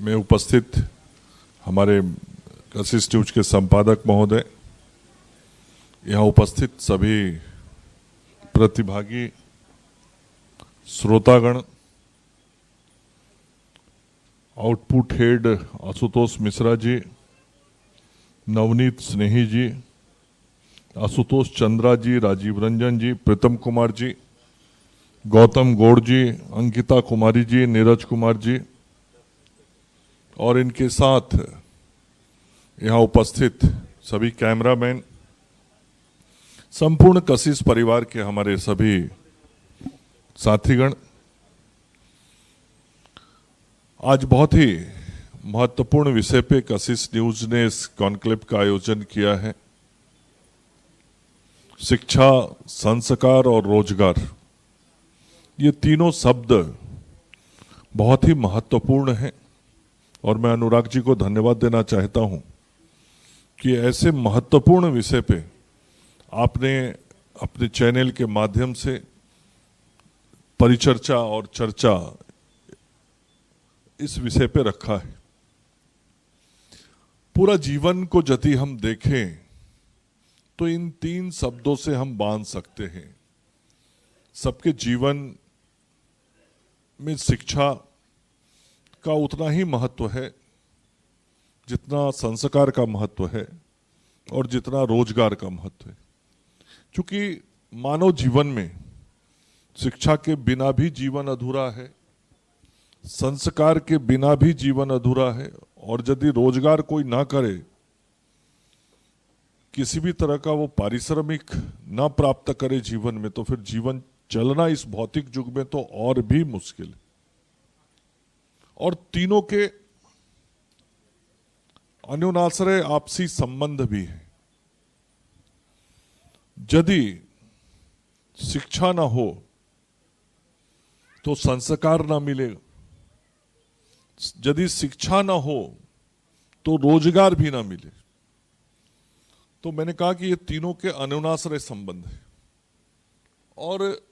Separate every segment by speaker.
Speaker 1: में उपस्थित हमारे कशिश न्यूज के संपादक महोदय, यहाँ उपस्थित सभी प्रतिभागी, श्रोतागण, आउटपुट हेड आशुतोष मिश्रा जी, नवनीत स्नेही जी, आशुतोष चंद्रा जी, राजीव रंजन जी, प्रीतम कुमार जी, गौतम गौड़ जी, अंकिता कुमारी जी, नीरज कुमार जी और इनके साथ यहाँ उपस्थित सभी कैमरामैन, संपूर्ण कशिश परिवार के हमारे सभी साथीगण, आज बहुत ही महत्वपूर्ण विषय पे कशिश न्यूज ने इस कॉन्क्लेव का आयोजन किया है। शिक्षा, संस्कार और रोजगार, ये तीनों शब्द बहुत ही महत्वपूर्ण हैं और मैं अनुराग जी को धन्यवाद देना चाहता हूं कि ऐसे महत्वपूर्ण विषय पे आपने अपने चैनल के माध्यम से परिचर्चा और चर्चा इस विषय पे रखा है। पूरा जीवन को यदि हम देखें तो इन तीन शब्दों से हम बांध सकते हैं। सबके जीवन में शिक्षा का उतना ही महत्व है जितना संस्कार का महत्व है और जितना रोजगार का महत्व है। क्योंकि मानव जीवन में शिक्षा के बिना भी जीवन अधूरा है, संस्कार के बिना भी जीवन अधूरा है और यदि रोजगार कोई ना करे, किसी भी तरह का वो पारिश्रमिक ना प्राप्त करे जीवन में, तो फिर जीवन चलना इस भौतिक युग में तो और भी मुश्किल है। और तीनों के अन्योन्याश्रय आपसी संबंध भी है। यदि शिक्षा ना हो तो संस्कार ना मिलेगा, यदि शिक्षा ना हो तो रोजगार भी ना मिले। तो मैंने कहा कि ये तीनों के अन्योन्याश्रय संबंध है। और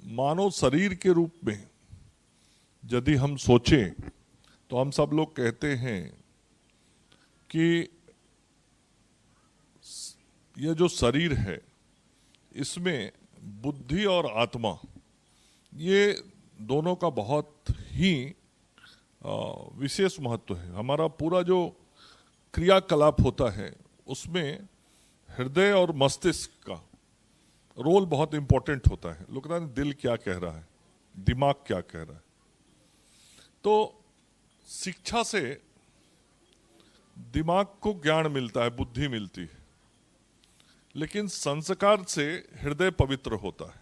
Speaker 1: मानव शरीर के रूप में यदि हम सोचें तो हम सब लोग कहते हैं कि ये जो शरीर है इसमें बुद्धि और आत्मा, ये दोनों का बहुत ही विशेष महत्व है। हमारा पूरा जो क्रियाकलाप होता है उसमें हृदय और मस्तिष्क का रोल बहुत इंपॉर्टेंट होता है। लोग कहते हैं दिल क्या कह रहा है, दिमाग क्या कह रहा है। तो शिक्षा से दिमाग को ज्ञान मिलता है, बुद्धि मिलती है, लेकिन संस्कार से हृदय पवित्र होता है।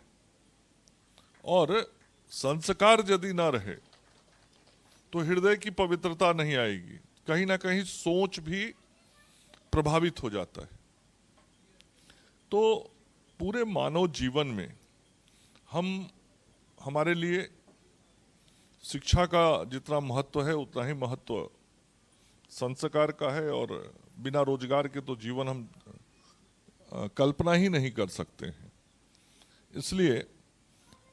Speaker 1: और संस्कार यदि ना रहे तो हृदय की पवित्रता नहीं आएगी, कहीं ना कहीं सोच भी प्रभावित हो जाता है। तो पूरे मानव जीवन में हमारे लिए शिक्षा का जितना महत्व है उतना ही महत्व संस्कार का है। और बिना रोजगार के तो जीवन हम कल्पना ही नहीं कर सकते हैं। इसलिए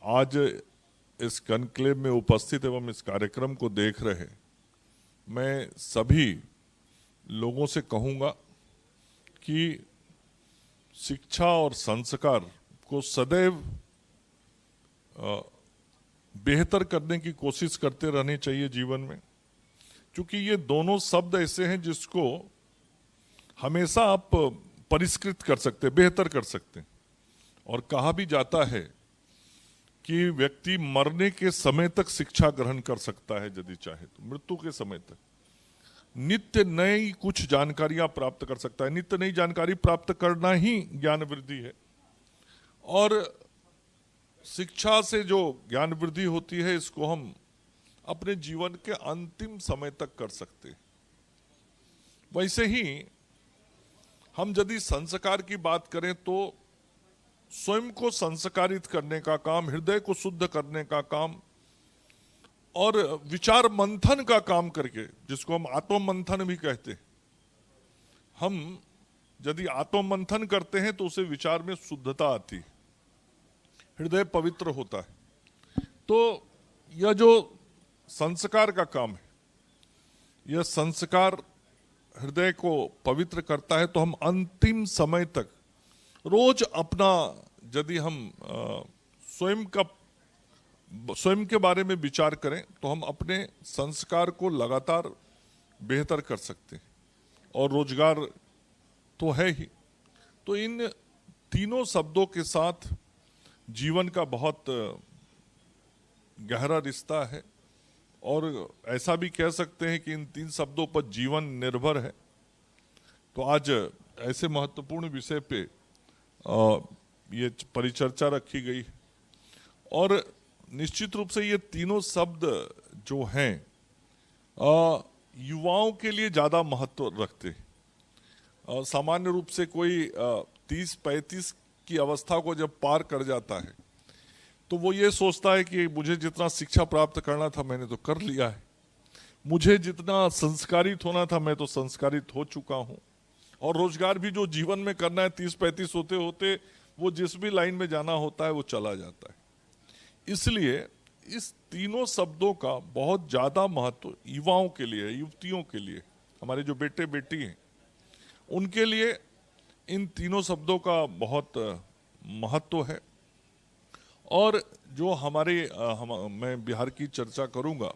Speaker 1: आज इस कॉन्क्लेव में उपस्थित एवं इस कार्यक्रम को देख रहे मैं सभी लोगों से कहूँगा कि शिक्षा और संस्कार को सदैव बेहतर करने की कोशिश करते रहनी चाहिए जीवन में। क्योंकि ये दोनों शब्द ऐसे हैं जिसको हमेशा आप परिष्कृत कर सकते, बेहतर कर सकते। और कहा भी जाता है कि व्यक्ति मरने के समय तक शिक्षा ग्रहण कर सकता है यदि चाहे तो, मृत्यु के समय तक नित्य नई कुछ जानकारियां प्राप्त कर सकता है। नित्य नई जानकारी प्राप्त करना ही ज्ञान वृद्धि है। और शिक्षा से जो ज्ञान वृद्धि होती है इसको हम अपने जीवन के अंतिम समय तक कर सकते हैं। वैसे ही हम यदि संस्कार की बात करें तो स्वयं को संस्कारित करने का काम, हृदय को शुद्ध करने का काम और विचार मंथन का काम करके, जिसको हम आत्म मंथन भी कहते हैं, हम यदि आत्म मंथन करते हैं तो उसे विचार में शुद्धता आती है, हृदय पवित्र होता है। तो यह जो संस्कार का काम है यह संस्कार हृदय को पवित्र करता है, तो हम अंतिम समय तक रोज अपना, यदि हम स्वयं के बारे में विचार करें तो हम अपने संस्कार को लगातार बेहतर कर सकते हैं। और रोजगार तो है ही। तो इन तीनों शब्दों के साथ जीवन का बहुत गहरा रिश्ता है, और ऐसा भी कह सकते हैं कि इन तीन शब्दों पर जीवन निर्भर है। तो आज ऐसे महत्वपूर्ण विषय पे ये परिचर्चा रखी गई, और निश्चित रूप से ये तीनों शब्द जो हैं युवाओं के लिए ज़्यादा महत्व रखते हैं। सामान्य रूप से कोई 30-35 की अवस्था को जब पार कर जाता है तो वो ये सोचता है कि मुझे जितना शिक्षा प्राप्त करना था मैंने तो कर लिया है, मुझे जितना संस्कारित होना था मैं तो संस्कारित हो चुका हूँ, और रोजगार भी जो जीवन में करना है 30-35 होते होते वो जिस भी लाइन में जाना होता है वो चला जाता है। इसलिए इस तीनों शब्दों का बहुत ज़्यादा महत्व युवाओं के लिए, युवतियों के लिए, हमारे जो बेटे बेटी हैं उनके लिए इन तीनों शब्दों का बहुत महत्व है। और जो हमारे मैं बिहार की चर्चा करूंगा,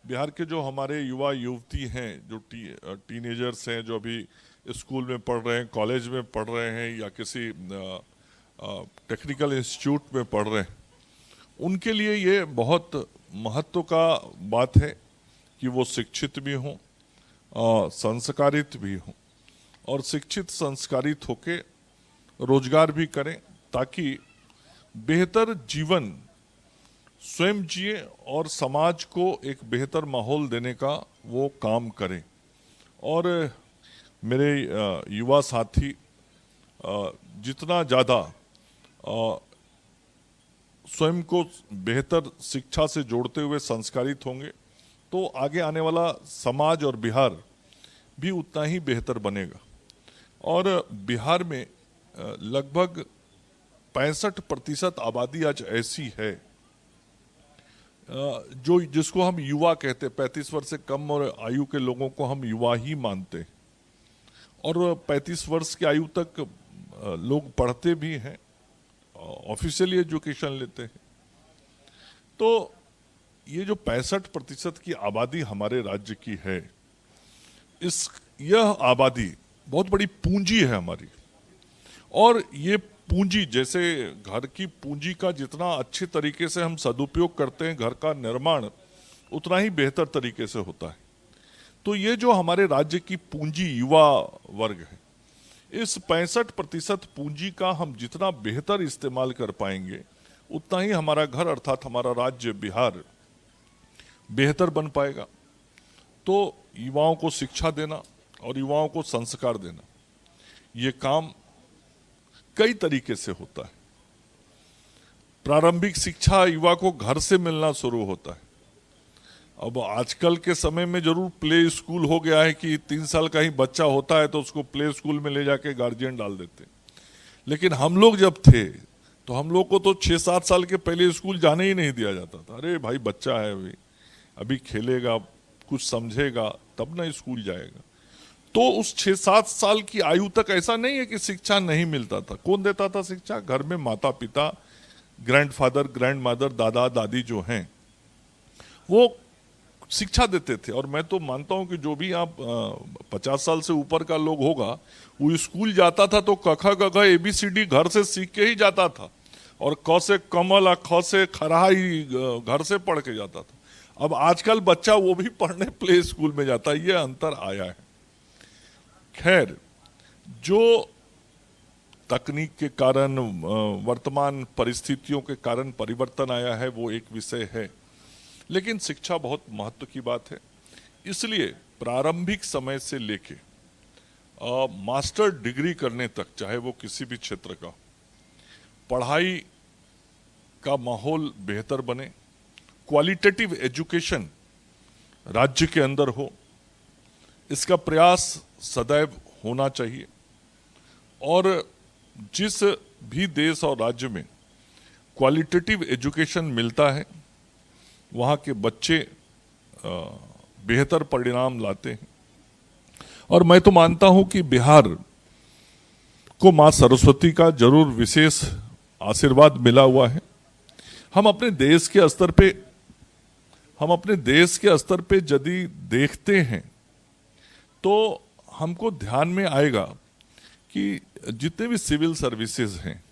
Speaker 1: बिहार के जो हमारे युवा युवती हैं, जो टीनेजर्स हैं, जो अभी स्कूल में पढ़ रहे हैं, कॉलेज में पढ़ रहे हैं या किसी टेक्निकल इंस्टीट्यूट में पढ़ रहे हैं, उनके लिए ये बहुत महत्व का बात है कि वो शिक्षित भी हों, संस्कारित भी हों, और शिक्षित संस्कारित होके रोजगार भी करें, ताकि बेहतर जीवन स्वयं जिए और समाज को एक बेहतर माहौल देने का वो काम करें। और मेरे युवा साथी जितना ज़्यादा स्वयं को बेहतर शिक्षा से जोड़ते हुए संस्कारित होंगे तो आगे आने वाला समाज और बिहार भी उतना ही बेहतर बनेगा। और बिहार में लगभग 65% आबादी आज ऐसी है जिसको हम युवा कहते हैं। 35 वर्ष से कम और आयु के लोगों को हम युवा ही मानते हैं, और 35 वर्ष की आयु तक लोग पढ़ते भी हैं, ऑफिशियली एजुकेशन लेते हैं। तो ये जो 65% की आबादी हमारे राज्य की है, यह आबादी बहुत बड़ी पूंजी है हमारी। और ये पूंजी, जैसे घर की पूंजी का जितना अच्छे तरीके से हम सदुपयोग करते हैं घर का निर्माण, उतना ही बेहतर तरीके से होता है। तो ये जो हमारे राज्य की पूंजी युवा वर्ग है, इस 65% पूंजी का हम जितना बेहतर इस्तेमाल कर पाएंगे उतना ही हमारा घर अर्थात हमारा राज्य बिहार बेहतर बन पाएगा। तो युवाओं को शिक्षा देना और युवाओं को संस्कार देना, ये काम कई तरीके से होता है। प्रारंभिक शिक्षा युवा को घर से मिलना शुरू होता है। अब आजकल के समय में जरूर प्ले स्कूल हो गया है कि 3 साल का ही बच्चा होता है तो उसको प्ले स्कूल में ले जाके गार्जियन डाल देते, लेकिन हम लोग जब थे तो हम लोग को तो 6-7 साल के पहले स्कूल जाने ही नहीं दिया जाता था। अरे भाई बच्चा है, अभी खेलेगा, कुछ समझेगा तब ना स्कूल जाएगा। तो उस 6-7 साल की आयु तक ऐसा नहीं है कि शिक्षा नहीं मिलता था। कौन देता था शिक्षा? घर में माता पिता, ग्रैंडफादर, ग्रैंडमदर, दादा दादी जो हैं वो शिक्षा देते थे। और मैं तो मानता हूं कि जो भी आप 50 साल से ऊपर का लोग होगा वो स्कूल जाता था तो क ख ग घ ABCD घर से सीख के ही जाता था, और क से कमल, ख से खराई घर से पढ़ के जाता था। अब आजकल बच्चा वो भी पढ़ने प्ले स्कूल में जाता है, ये अंतर आया है। खैर, जो तकनीक के कारण, वर्तमान परिस्थितियों के कारण परिवर्तन आया है वो एक विषय है, लेकिन शिक्षा बहुत महत्व की बात है। इसलिए प्रारंभिक समय से लेके मास्टर डिग्री करने तक, चाहे वो किसी भी क्षेत्र का, पढ़ाई का माहौल बेहतर बने, क्वालिटेटिव एजुकेशन राज्य के अंदर हो, इसका प्रयास सदैव होना चाहिए। और जिस भी देश और राज्य में क्वालिटेटिव एजुकेशन मिलता है वहाँ के बच्चे बेहतर परिणाम लाते हैं। और मैं तो मानता हूं कि बिहार को मां सरस्वती का जरूर विशेष आशीर्वाद मिला हुआ है। हम अपने देश के स्तर पे यदि देखते हैं तो हमको ध्यान में आएगा कि जितने भी सिविल सर्विसेज हैं,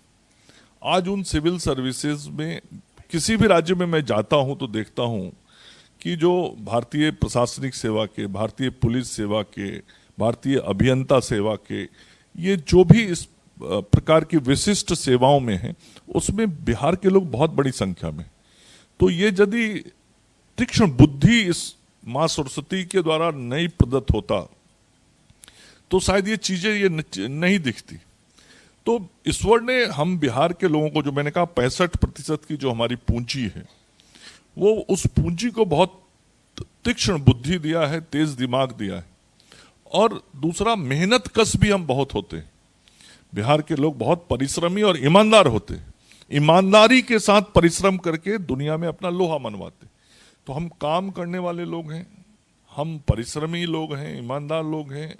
Speaker 1: आज उन सिविल सर्विसेज में किसी भी राज्य में मैं जाता हूं तो देखता हूं कि जो भारतीय प्रशासनिक सेवा के, भारतीय पुलिस सेवा के, भारतीय अभियंता सेवा के, ये जो भी इस प्रकार की विशिष्ट सेवाओं में हैं, उसमें बिहार के लोग बहुत बड़ी संख्या में। तो ये यदि तीक्ष्ण बुद्धि इस मां सरस्वती के द्वारा नहीं प्रदत्त होता तो शायद ये चीजें ये नहीं दिखती। तो ईश्वर ने हम बिहार के लोगों को, जो मैंने कहा 65% की जो हमारी पूंजी है, वो उस पूंजी को बहुत तीक्ष्ण बुद्धि दिया है, तेज दिमाग दिया है। और दूसरा, मेहनत कश भी हम बहुत होते हैं। बिहार के लोग बहुत परिश्रमी और ईमानदार होते हैं। ईमानदारी के साथ परिश्रम करके दुनिया में अपना लोहा मनवाते। तो हम काम करने वाले लोग हैं, हम परिश्रमी लोग हैं, ईमानदार लोग हैं,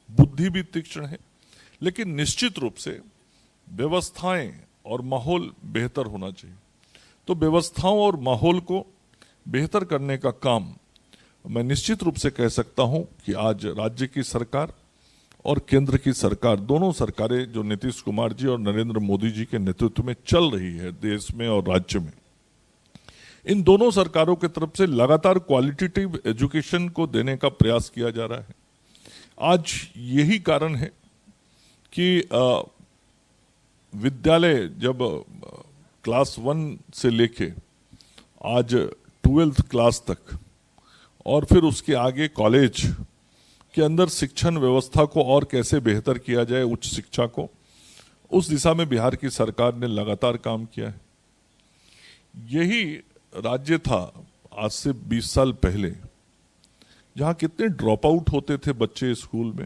Speaker 1: बुद्धि भी तीक्ष्ण है। लेकिन निश्चित रूप से व्यवस्थाएं और माहौल बेहतर होना चाहिए। तो व्यवस्थाओं और माहौल को बेहतर करने का काम मैं निश्चित रूप से कह सकता हूं कि आज राज्य की सरकार और केंद्र की सरकार, दोनों सरकारें जो नीतीश कुमार जी और नरेंद्र मोदी जी के नेतृत्व में चल रही है देश में और राज्य में, इन दोनों सरकारों की तरफ से लगातार क्वालिटेटिव एजुकेशन को देने का प्रयास किया जा रहा है। आज यही कारण है कि विद्यालय जब क्लास 1 से लेके आज 12th क्लास तक और फिर उसके आगे कॉलेज के अंदर शिक्षण व्यवस्था को और कैसे बेहतर किया जाए, उच्च शिक्षा को, उस दिशा में बिहार की सरकार ने लगातार काम किया है। यही राज्य था आज से 20 साल पहले जहां कितने ड्रॉप आउट होते थे बच्चे स्कूल में,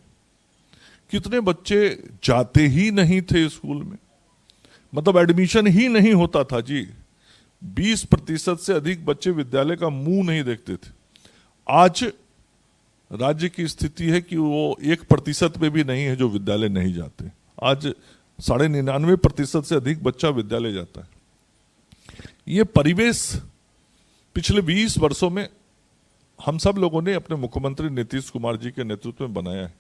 Speaker 1: कितने बच्चे जाते ही नहीं थे स्कूल में, मतलब एडमिशन ही नहीं होता था जी। 20% से अधिक बच्चे विद्यालय का मुंह नहीं देखते थे। आज राज्य की स्थिति है कि वो 1% में भी नहीं है जो विद्यालय नहीं जाते। आज 99.5% से अधिक बच्चा विद्यालय जाता है। ये परिवेश पिछले 20 वर्षों में हम सब लोगों ने अपने मुख्यमंत्री नीतीश कुमार जी के नेतृत्व में बनाया है।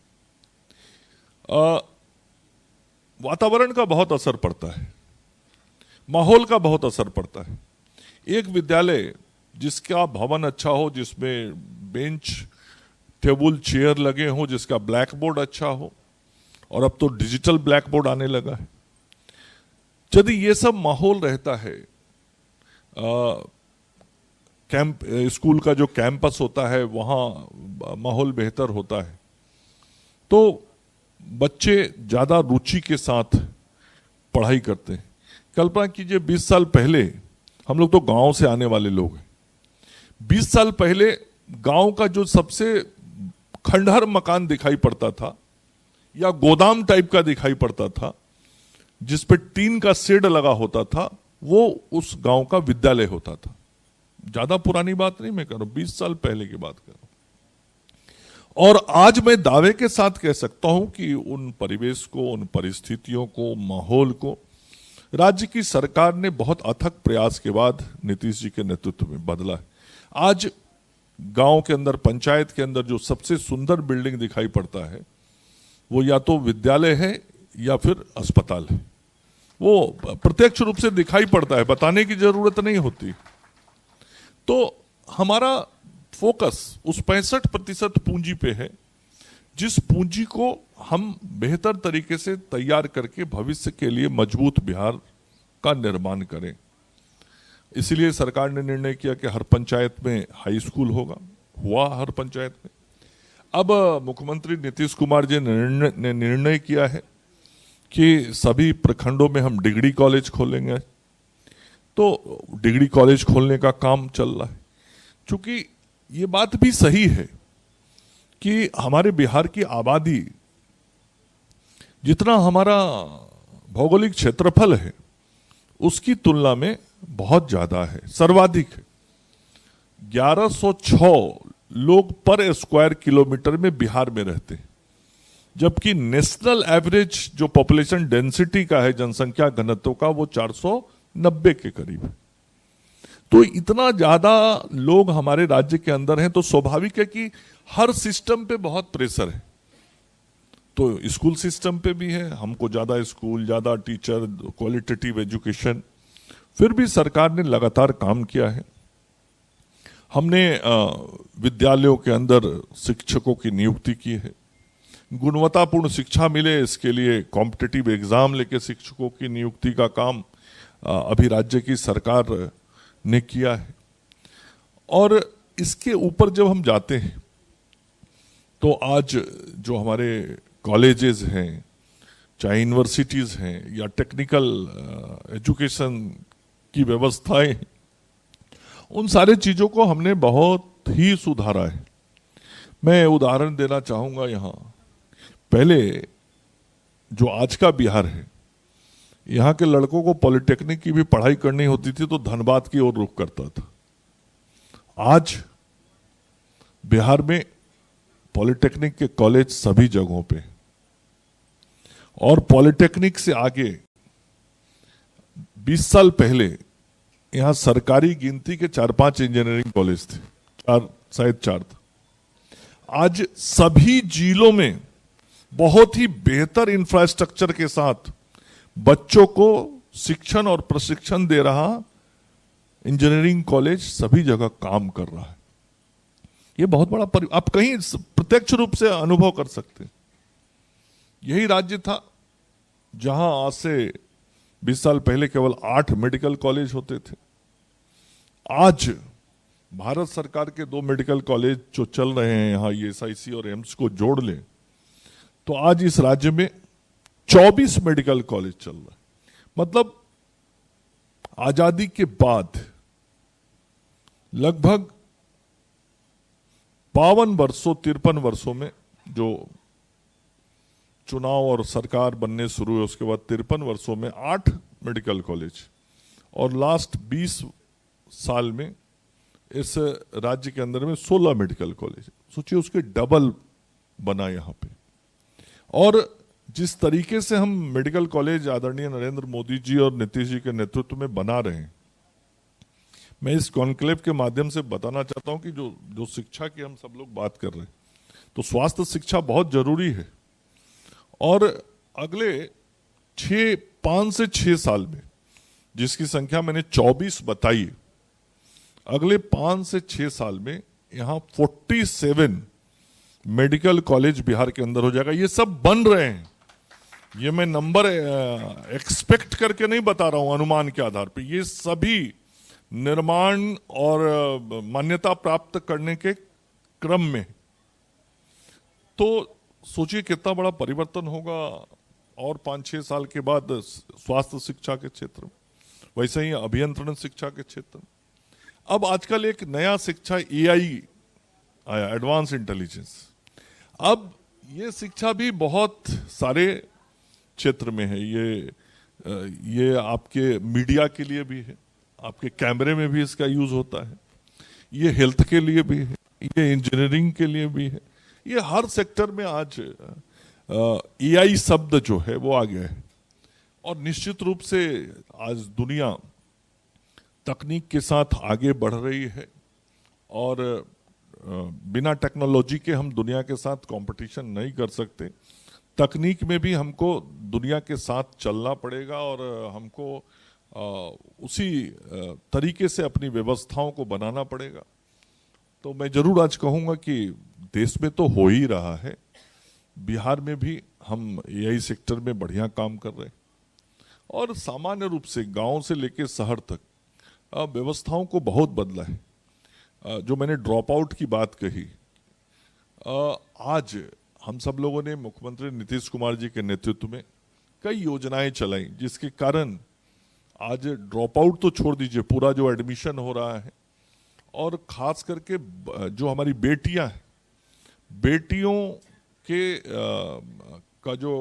Speaker 1: वातावरण का बहुत असर पड़ता है, माहौल का बहुत असर पड़ता है। एक विद्यालय जिसका भवन अच्छा हो, जिसमें बेंच टेबल चेयर लगे हों, जिसका ब्लैक बोर्ड अच्छा हो, और अब तो डिजिटल ब्लैक बोर्ड आने लगा है, यदि ये सब माहौल रहता है, स्कूल का जो कैंपस होता है वहाँ माहौल बेहतर होता है, तो बच्चे ज़्यादा रुचि के साथ पढ़ाई करते हैं। कल्पना कीजिए 20 साल पहले, हम लोग तो गांव से आने वाले लोग हैं, 20 साल पहले गांव का जो सबसे खंडहर मकान दिखाई पड़ता था या गोदाम टाइप का दिखाई पड़ता था जिस पे टीन का शेड लगा होता था, वो उस गांव का विद्यालय होता था। ज्यादा पुरानी बात नहीं मैं कर रहा हूं, 20 साल पहले की बात कर रहा हूं। और आज मैं दावे के साथ कह सकता हूं कि उन परिवेश को, उन परिस्थितियों को, माहौल को राज्य की सरकार ने बहुत अथक प्रयास के बाद नीतीश जी के नेतृत्व में बदला है। आज गांव के अंदर, पंचायत के अंदर जो सबसे सुंदर बिल्डिंग दिखाई पड़ता है वो या तो विद्यालय है या फिर अस्पताल है। वो प्रत्यक्ष रूप से दिखाई पड़ता है, बताने की जरूरत नहीं होती। तो हमारा फोकस उस 65% पूंजी पे है, जिस पूंजी को हम बेहतर तरीके से तैयार करके भविष्य के लिए मजबूत बिहार का निर्माण करें। इसलिए सरकार ने निर्णय किया कि हर पंचायत में हाई स्कूल होगा, हुआ हर पंचायत में। अब मुख्यमंत्री नीतीश कुमार जी ने निर्णय किया है कि सभी प्रखंडों में हम डिग्री कॉलेज खोलेंगे। तो डिग्री कॉलेज खोलने का काम चल रहा है। चूंकि ये बात भी सही है कि हमारे बिहार की आबादी, जितना हमारा भौगोलिक क्षेत्रफल है उसकी तुलना में बहुत ज्यादा है, सर्वाधिक है। 1106 लोग पर स्क्वायर किलोमीटर में बिहार में रहते हैं, जबकि नेशनल एवरेज जो पॉपुलेशन डेंसिटी का है, जनसंख्या घनत्व का, वो 490 के करीब है। तो इतना ज्यादा लोग हमारे राज्य के अंदर हैं, तो स्वाभाविक है कि हर सिस्टम पे बहुत प्रेशर है। तो स्कूल सिस्टम पे भी है, हमको ज्यादा स्कूल, ज्यादा टीचर, क्वालिटेटिव एजुकेशन। फिर भी सरकार ने लगातार काम किया है। हमने विद्यालयों के अंदर शिक्षकों की नियुक्ति की है। गुणवत्तापूर्ण शिक्षा मिले, इसके लिए कॉम्पिटिटिव एग्जाम लेके शिक्षकों की नियुक्ति का काम अभी राज्य की सरकार ने किया है। और इसके ऊपर जब हम जाते हैं तो आज जो हमारे कॉलेजेस हैं, चाहे यूनिवर्सिटीज हैं या टेक्निकल एजुकेशन की व्यवस्थाएं, उन सारे चीजों को हमने बहुत ही सुधारा है। मैं उदाहरण देना चाहूंगा यहाँ। पहले जो आज का बिहार है, यहाँ के लड़कों को पॉलिटेक्निक की भी पढ़ाई करनी होती थी तो धनबाद की ओर रुख करता था। आज बिहार में पॉलिटेक्निक के कॉलेज सभी जगहों पे, और पॉलिटेक्निक से आगे 20 साल पहले यहाँ सरकारी गिनती के 4-5 इंजीनियरिंग कॉलेज थे, शायद 4 था। आज सभी जिलों में बहुत ही बेहतर इंफ्रास्ट्रक्चर के साथ बच्चों को शिक्षण और प्रशिक्षण दे रहा इंजीनियरिंग कॉलेज सभी जगह काम कर रहा है। ये बहुत बड़ा आप कहीं प्रत्यक्ष रूप से अनुभव कर सकते हैं। यही राज्य था जहां आज से 20 साल पहले केवल 8 मेडिकल कॉलेज होते थे। आज भारत सरकार के 2 मेडिकल कॉलेज जो चल रहे हैं यहाँ, ईएसआईसी और एम्स को जोड़ लें तो आज इस राज्य में 24 मेडिकल कॉलेज चल रहा है। मतलब आजादी के बाद लगभग 53 वर्षों में जो चुनाव और सरकार बनने शुरू हुए, उसके बाद 53 वर्षों में 8 मेडिकल कॉलेज, और लास्ट 20 साल में इस राज्य के अंदर में 16 मेडिकल कॉलेज। सोचिए, उसके डबल बना यहां पे। और जिस तरीके से हम मेडिकल कॉलेज आदरणीय नरेंद्र मोदी जी और नीतीश जी के नेतृत्व में बना रहे हैं, मैं इस कॉन्क्लेव के माध्यम से बताना चाहता हूं कि जो शिक्षा की हम सब लोग बात कर रहे हैं, तो स्वास्थ्य शिक्षा बहुत जरूरी है। और अगले 5 से 6 साल में, जिसकी संख्या मैंने 24 बताई, अगले 5 से 6 साल में यहां 47 मेडिकल कॉलेज बिहार के अंदर हो जाएगा। ये सब बन रहे हैं, ये मैं नंबर एक्सपेक्ट करके नहीं बता रहा हूं, अनुमान के आधार पे। ये सभी निर्माण और मान्यता प्राप्त करने के क्रम में। तो सोचिए कितना बड़ा परिवर्तन होगा और 5-6 साल के बाद स्वास्थ्य शिक्षा के क्षेत्र में, वैसे ही अभियंत्रण शिक्षा के क्षेत्र में। अब आजकल एक नया शिक्षा एआई आया, एडवांस इंटेलिजेंस। अब ये शिक्षा भी बहुत सारे क्षेत्र में है। ये आपके मीडिया के लिए भी है, आपके कैमरे में भी इसका यूज होता है, ये हेल्थ के लिए भी है, ये इंजीनियरिंग के लिए भी है। ये हर सेक्टर में आज एआई शब्द जो है वो आ गया है। और निश्चित रूप से आज दुनिया तकनीक के साथ आगे बढ़ रही है, और बिना टेक्नोलॉजी के हम दुनिया के साथ कंपटीशन नहीं कर सकते। तकनीक में भी हमको दुनिया के साथ चलना पड़ेगा, और हमको उसी तरीके से अपनी व्यवस्थाओं को बनाना पड़ेगा। तो मैं जरूर आज कहूँगा कि देश में तो हो ही रहा है, बिहार में भी हम एआई सेक्टर में बढ़िया काम कर रहे हैं। और सामान्य रूप से गांव से लेकर शहर तक व्यवस्थाओं को बहुत बदला है। जो मैंने ड्रॉप आउट की बात कही, आज हम सब लोगों ने मुख्यमंत्री नीतीश कुमार जी के नेतृत्व में कई योजनाएं चलाई, जिसके कारण आज ड्रॉप आउट तो छोड़ दीजिए, पूरा जो एडमिशन हो रहा है, और खास करके जो हमारी बेटियां हैं, बेटियों के का जो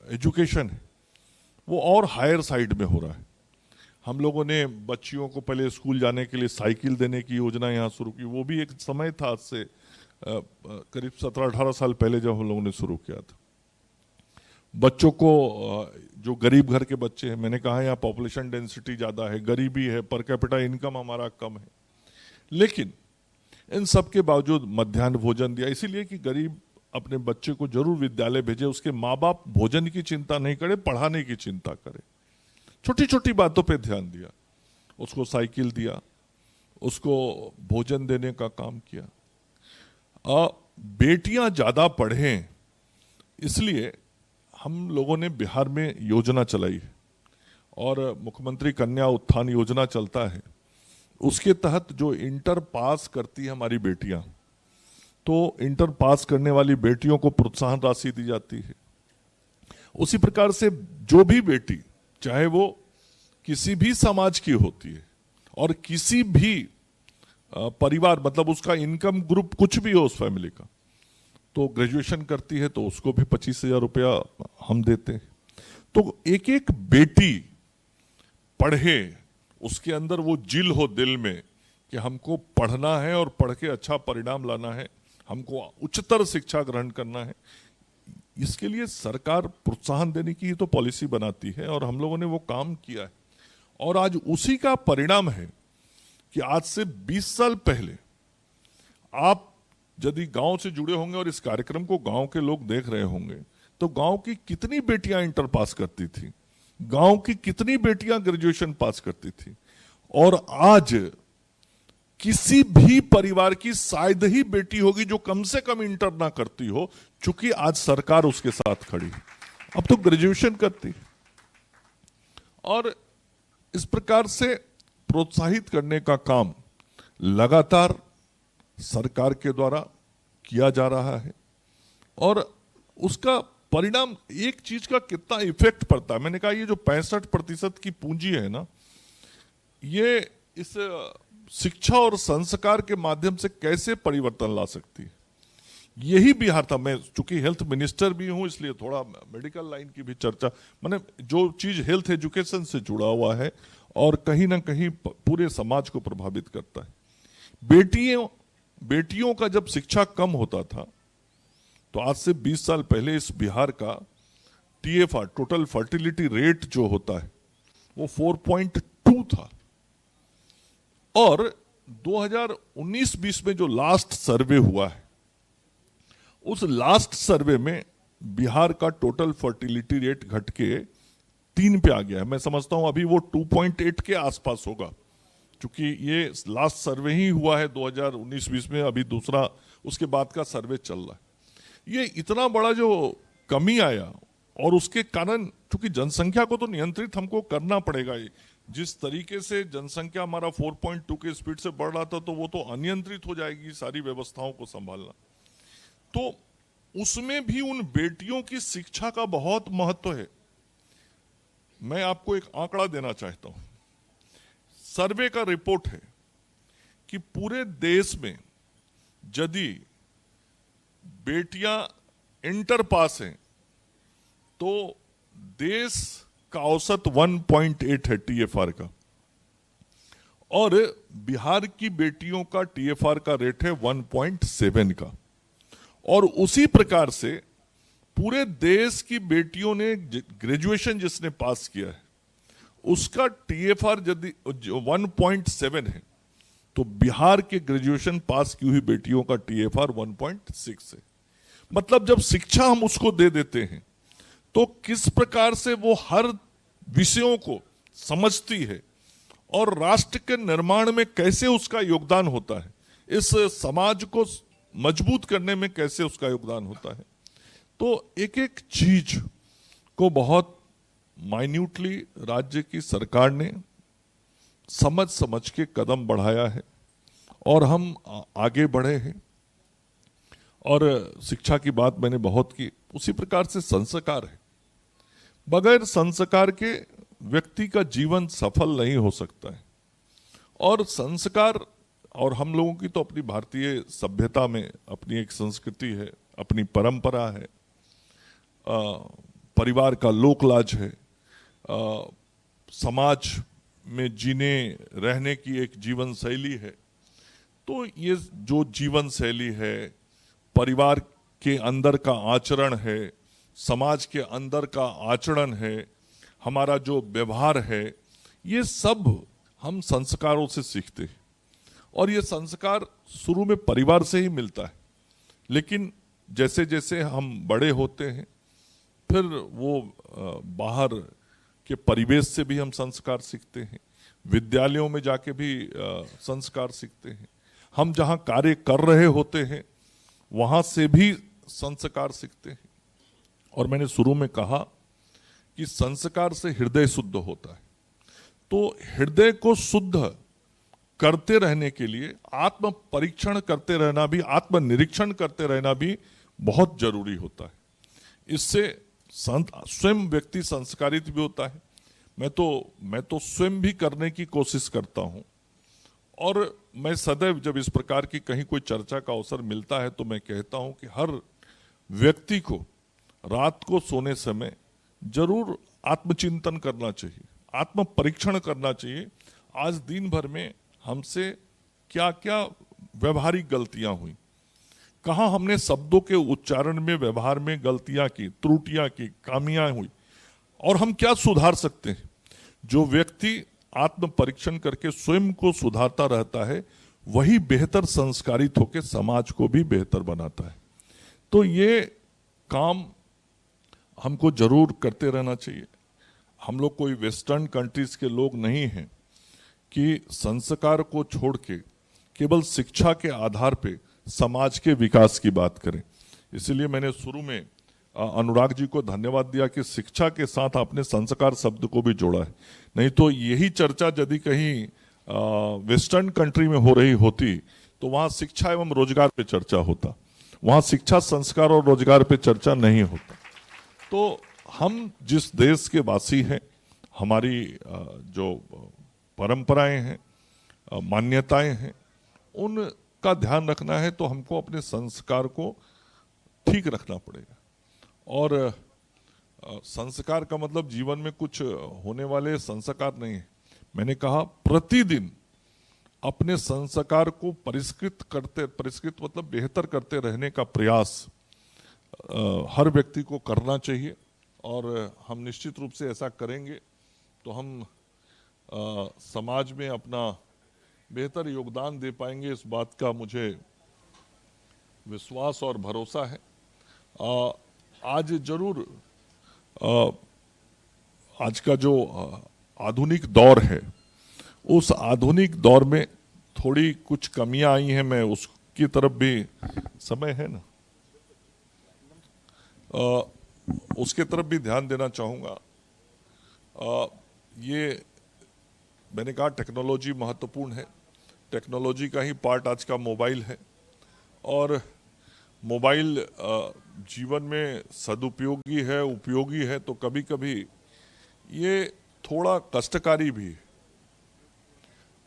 Speaker 1: एजुकेशन है वो और हायर साइड में हो रहा है। हम लोगों ने बच्चियों को पहले स्कूल जाने के लिए साइकिल देने की योजना यहाँ शुरू की। वो भी एक समय था, आज से करीब 17-18 साल पहले जब हम लोगों ने शुरू किया था। बच्चों को, जो गरीब घर के बच्चे हैं, मैंने कहा यहाँ पॉपुलेशन डेंसिटी ज़्यादा है, गरीबी है, पर कैपिटा इनकम हमारा कम है, लेकिन इन सब के बावजूद मध्याह्न भोजन दिया, इसीलिए कि गरीब अपने बच्चे को जरूर विद्यालय भेजे, उसके माँ बाप भोजन की चिंता नहीं करे, पढ़ाने की चिंता करे। छोटी छोटी बातों पे ध्यान दिया, उसको साइकिल दिया, उसको भोजन देने का काम किया। बेटियां ज्यादा पढ़ें, इसलिए हम लोगों ने बिहार में योजना चलाई है और मुख्यमंत्री कन्या उत्थान योजना चलता है। उसके तहत जो इंटर पास करती है हमारी बेटियां, तो इंटर पास करने वाली बेटियों को प्रोत्साहन राशि दी जाती है। उसी प्रकार से जो भी बेटी, चाहे वो किसी भी समाज की होती है और किसी भी परिवार, मतलब उसका इनकम ग्रुप कुछ भी हो उस फैमिली का, तो ग्रेजुएशन करती है तो उसको भी 25,000 रुपया हम देते हैं। तो एक एक बेटी पढ़े, उसके अंदर वो जिल हो दिल में कि हमको पढ़ना है और पढ़ के अच्छा परिणाम लाना है, हमको उच्चतर शिक्षा ग्रहण करना है। इसके लिए सरकार प्रोत्साहन देने की तो पॉलिसी बनाती है और हम लोगों ने वो काम किया है। और आज उसी का परिणाम है कि आज से 20 साल पहले आप यदि गांव से जुड़े होंगे और इस कार्यक्रम को गांव के लोग देख रहे होंगे, तो गांव की कितनी बेटियां इंटर पास करती थी, गांव की कितनी बेटियां ग्रेजुएशन पास करती थी। और आज किसी भी परिवार की शायद ही बेटी होगी जो कम से कम इंटर ना करती हो, चूंकि आज सरकार उसके साथ खड़ी, अब तो ग्रेजुएशन करती। और इस प्रकार से प्रोत्साहित करने का काम लगातार सरकार के द्वारा किया जा रहा है और उसका परिणाम, एक चीज का कितना इफेक्ट पड़ता है। मैंने कहा ये जो 65% की पूंजी है ना, ये इस शिक्षा और संस्कार के माध्यम से कैसे परिवर्तन ला सकती है, यही बिहार था। मैं चूंकि हेल्थ मिनिस्टर भी हूं, इसलिए थोड़ा मेडिकल लाइन की भी चर्चा, मैंने जो चीज हेल्थ एजुकेशन से जुड़ा हुआ है और कहीं ना कहीं पूरे समाज को प्रभावित करता है। बेटियों का जब शिक्षा कम होता था, तो आज से 20 साल पहले इस बिहार का TFR, टोटल फर्टिलिटी रेट जो होता है, वो 4.2 था। और 2019-20 में जो लास्ट सर्वे हुआ है, उस लास्ट सर्वे में बिहार का टोटल फर्टिलिटी रेट घट के 3 पे आ गया है। मैं समझता हूं अभी वो 2.8 के आसपास होगा, क्योंकि ये लास्ट सर्वे ही हुआ है 2019-20 में, अभी दूसरा उसके बाद का सर्वे चल रहा है। ये इतना बड़ा जो कमी आया, और उसके कारण चूंकि जनसंख्या को तो नियंत्रित हमको करना पड़ेगा। जिस तरीके से जनसंख्या हमारा 4.2 के स्पीड से बढ़ रहा था, तो वो तो अनियंत्रित हो जाएगी सारी व्यवस्थाओं को संभालना। तो उसमें भी उन बेटियों की शिक्षा का बहुत महत्व है। मैं आपको एक आंकड़ा देना चाहता हूं। सर्वे का रिपोर्ट है कि पूरे देश में यदि बेटियां इंटर पास हैं, तो देश का औसत 1.8 है TFR का, और बिहार की बेटियों का TFR का रेट है 1.7 का। और उसी प्रकार से पूरे देश की बेटियों ने ग्रेजुएशन जिसने पास किया है, उसका TFR यदि 1.7 है, तो बिहार के ग्रेजुएशन पास की हुई बेटियों का TFR 1.6 है। मतलब जब शिक्षा हम उसको दे देते हैं, तो किस प्रकार से वो हर विषयों को समझती है और राष्ट्र के निर्माण में कैसे उसका योगदान होता है, इस समाज को मजबूत करने में कैसे उसका योगदान होता है। तो एक एक चीज को बहुत माइन्यूटली राज्य की सरकार ने समझ समझ के कदम बढ़ाया है और हम आगे बढ़े हैं। और शिक्षा की बात मैंने बहुत की, उसी प्रकार से संस्कार है। बगैर संस्कार के व्यक्ति का जीवन सफल नहीं हो सकता है। और संस्कार, और हम लोगों की तो अपनी भारतीय सभ्यता में अपनी एक संस्कृति है, अपनी परंपरा है, परिवार का लोकलाज है, समाज में जीने रहने की एक जीवन शैली है। तो ये जो जीवन शैली है, परिवार के अंदर का आचरण है, समाज के अंदर का आचरण है, हमारा जो व्यवहार है, ये सब हम संस्कारों से सीखते हैं। और ये संस्कार शुरू में परिवार से ही मिलता है, लेकिन जैसे जैसे हम बड़े होते हैं फिर वो बाहर के परिवेश से भी हम संस्कार सीखते हैं, विद्यालयों में जाके भी संस्कार सीखते हैं, हम जहाँ कार्य कर रहे होते हैं वहाँ से भी संस्कार सीखते हैं। और मैंने शुरू में कहा कि संस्कार से हृदय शुद्ध होता है, तो हृदय को शुद्ध करते रहने के लिए आत्म परीक्षण करते रहना भी, आत्म निरीक्षण करते रहना भी बहुत जरूरी होता है। इससे स्वयं व्यक्ति संस्कारित भी होता है। मैं तो स्वयं भी करने की कोशिश करता हूं, और मैं सदैव जब इस प्रकार की कहीं कोई चर्चा का अवसर मिलता है तो मैं कहता हूं कि हर व्यक्ति को रात को सोने समय जरूर आत्मचिंतन करना चाहिए, आत्म परीक्षण करना चाहिए। आज दिन भर में हमसे क्या क्या व्यवहारिक गलतियां हुई, कहाँ हमने शब्दों के उच्चारण में, व्यवहार में गलतियां की, त्रुटियां की, खामियां हुई, और हम क्या सुधार सकते हैं। जो व्यक्ति आत्म परीक्षण करके स्वयं को सुधारता रहता है, वही बेहतर संस्कारित होकर समाज को भी बेहतर बनाता है। तो ये काम हमको जरूर करते रहना चाहिए। हम लोग कोई वेस्टर्न कंट्रीज के लोग नहीं हैं कि संस्कार को छोड़ के केवल शिक्षा के आधार पे समाज के विकास की बात करें। इसलिए मैंने शुरू में अनुराग जी को धन्यवाद दिया कि शिक्षा के साथ आपने संस्कार शब्द को भी जोड़ा है। नहीं तो यही चर्चा यदि कहीं वेस्टर्न कंट्री में हो रही होती तो वहाँ शिक्षा एवं रोजगार पे चर्चा होता, वहाँ शिक्षा, संस्कार और रोजगार पे चर्चा नहीं होता। तो हम जिस देश के वासी हैं, हमारी जो परंपराएं हैं, मान्यताएं हैं, उनका ध्यान रखना है तो हमको अपने संस्कार को ठीक रखना पड़ेगा। और संस्कार का मतलब जीवन में कुछ होने वाले संस्कार नहीं है। मैंने कहा प्रतिदिन अपने संस्कार को परिष्कृत मतलब बेहतर करते रहने का प्रयास हर व्यक्ति को करना चाहिए। और हम निश्चित रूप से ऐसा करेंगे तो हम समाज में अपना बेहतर योगदान दे पाएंगे, इस बात का मुझे विश्वास और भरोसा है। आज जरूर आज का जो आधुनिक दौर है, उस आधुनिक दौर में थोड़ी कुछ कमियां आई हैं, मैं उसकी तरफ भी, समय है ना, उसके तरफ भी ध्यान देना चाहूँगा। ये मैंने कहा टेक्नोलॉजी महत्वपूर्ण है, टेक्नोलॉजी का ही पार्ट आज का मोबाइल है। और मोबाइल जीवन में सदुपयोगी है, उपयोगी है, तो कभी कभी ये थोड़ा कष्टकारी भी है।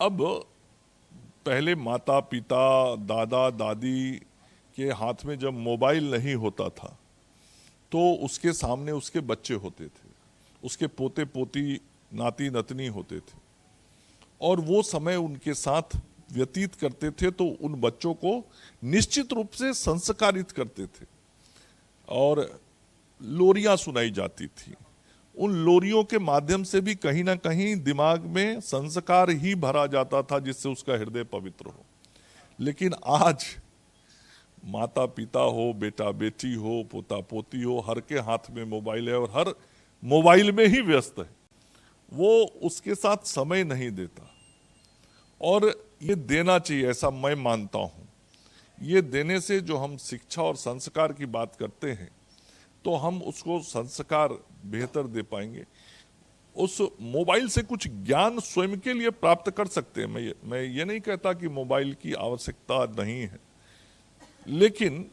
Speaker 1: अब पहले माता पिता, दादा दादी के हाथ में जब मोबाइल नहीं होता था तो उसके सामने उसके बच्चे होते थे, उसके पोते पोती, नाती नतनी होते थे, और वो समय उनके साथ व्यतीत करते थे तो उन बच्चों को निश्चित रूप से संस्कारित करते थे। और लोरियां सुनाई जाती थी, उन लोरियों के माध्यम से भी कहीं ना कहीं दिमाग में संस्कार ही भरा जाता था जिससे उसका हृदय पवित्र हो। लेकिन आज माता पिता हो, बेटा बेटी हो, पोता पोती हो, हर के हाथ में मोबाइल है और हर मोबाइल में ही व्यस्त है, वो उसके साथ समय नहीं देता। और ये देना चाहिए, ऐसा मैं मानता हूं। ये देने से जो हम शिक्षा और संस्कार की बात करते हैं तो हम उसको संस्कार बेहतर दे पाएंगे। उस मोबाइल से कुछ ज्ञान स्वयं के लिए प्राप्त कर सकते हैं। मैं ये नहीं कहता कि मोबाइल की आवश्यकता नहीं है, लेकिन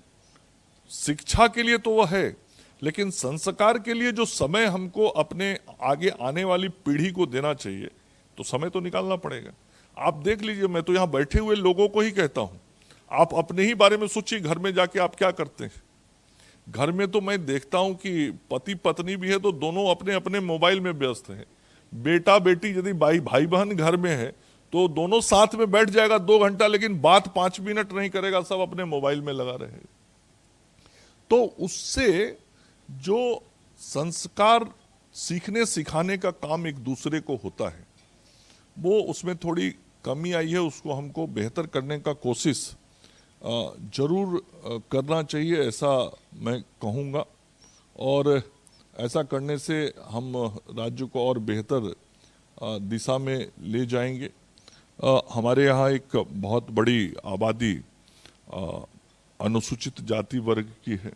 Speaker 1: शिक्षा के लिए तो वह है, लेकिन संस्कार के लिए जो समय हमको अपने आगे आने वाली पीढ़ी को देना चाहिए तो समय तो निकालना पड़ेगा। आप देख लीजिए, मैं तो यहाँ बैठे हुए लोगों को ही कहता हूँ, आप अपने ही बारे में सोचिए, घर में जाके आप क्या करते हैं। घर में तो मैं देखता हूँ कि पति पत्नी भी है तो दोनों अपने अपने मोबाइल में व्यस्त हैं, बेटा बेटी यदि भाई बहन घर में है तो दोनों साथ में बैठ जाएगा 2 घंटा, लेकिन बात 5 मिनट नहीं करेगा, सब अपने मोबाइल में लगा रहे। तो उससे जो संस्कार सीखने सिखाने का काम एक दूसरे को होता है वो उसमें थोड़ी कमी आई है। उसको हमको बेहतर करने का कोशिश जरूर करना चाहिए, ऐसा मैं कहूँगा। और ऐसा करने से हम राज्य को और बेहतर दिशा में ले जाएंगे। हमारे यहाँ एक बहुत बड़ी आबादी अनुसूचित जाति वर्ग की है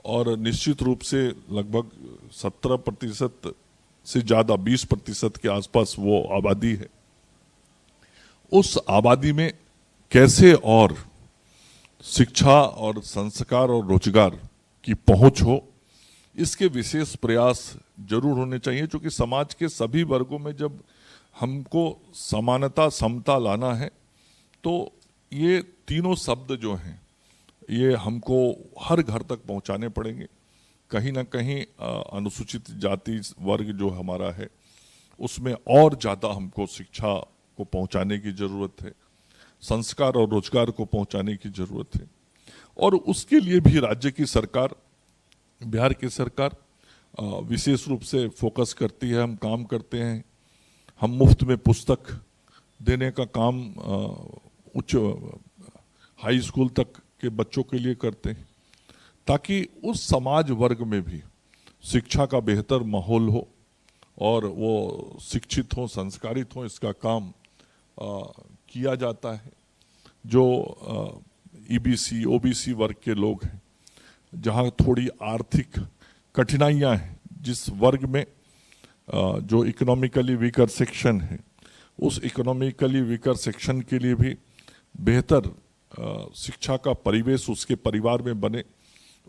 Speaker 1: और निश्चित रूप से लगभग 17% से ज़्यादा 20% के आसपास वो आबादी है। उस आबादी में कैसे और शिक्षा और संस्कार और रोजगार की पहुंच हो, इसके विशेष प्रयास जरूर होने चाहिए। क्योंकि समाज के सभी वर्गों में जब हमको समानता समता लाना है तो ये तीनों शब्द जो हैं ये हमको हर घर तक पहुंचाने पड़ेंगे। कहीं ना कहीं अनुसूचित जाति वर्ग जो हमारा है उसमें और ज़्यादा हमको शिक्षा को पहुंचाने की ज़रूरत है, संस्कार और रोजगार को पहुंचाने की ज़रूरत है। और उसके लिए भी राज्य की सरकार, बिहार की सरकार विशेष रूप से फोकस करती है। हम काम करते हैं, हम मुफ्त में पुस्तक देने का काम उच्च हाई स्कूल तक के बच्चों के लिए करते हैं ताकि उस समाज वर्ग में भी शिक्षा का बेहतर माहौल हो और वो शिक्षित हो, संस्कारित हो। इसका काम किया जाता है। जो ईबीसी ओबीसी वर्ग के लोग हैं, जहाँ थोड़ी आर्थिक कठिनाइयाँ हैं, जिस वर्ग में जो इकोनॉमिकली वीकर सेक्शन है, उस इकोनॉमिकली वीकर सेक्शन के लिए भी बेहतर शिक्षा का परिवेश उसके परिवार में बने,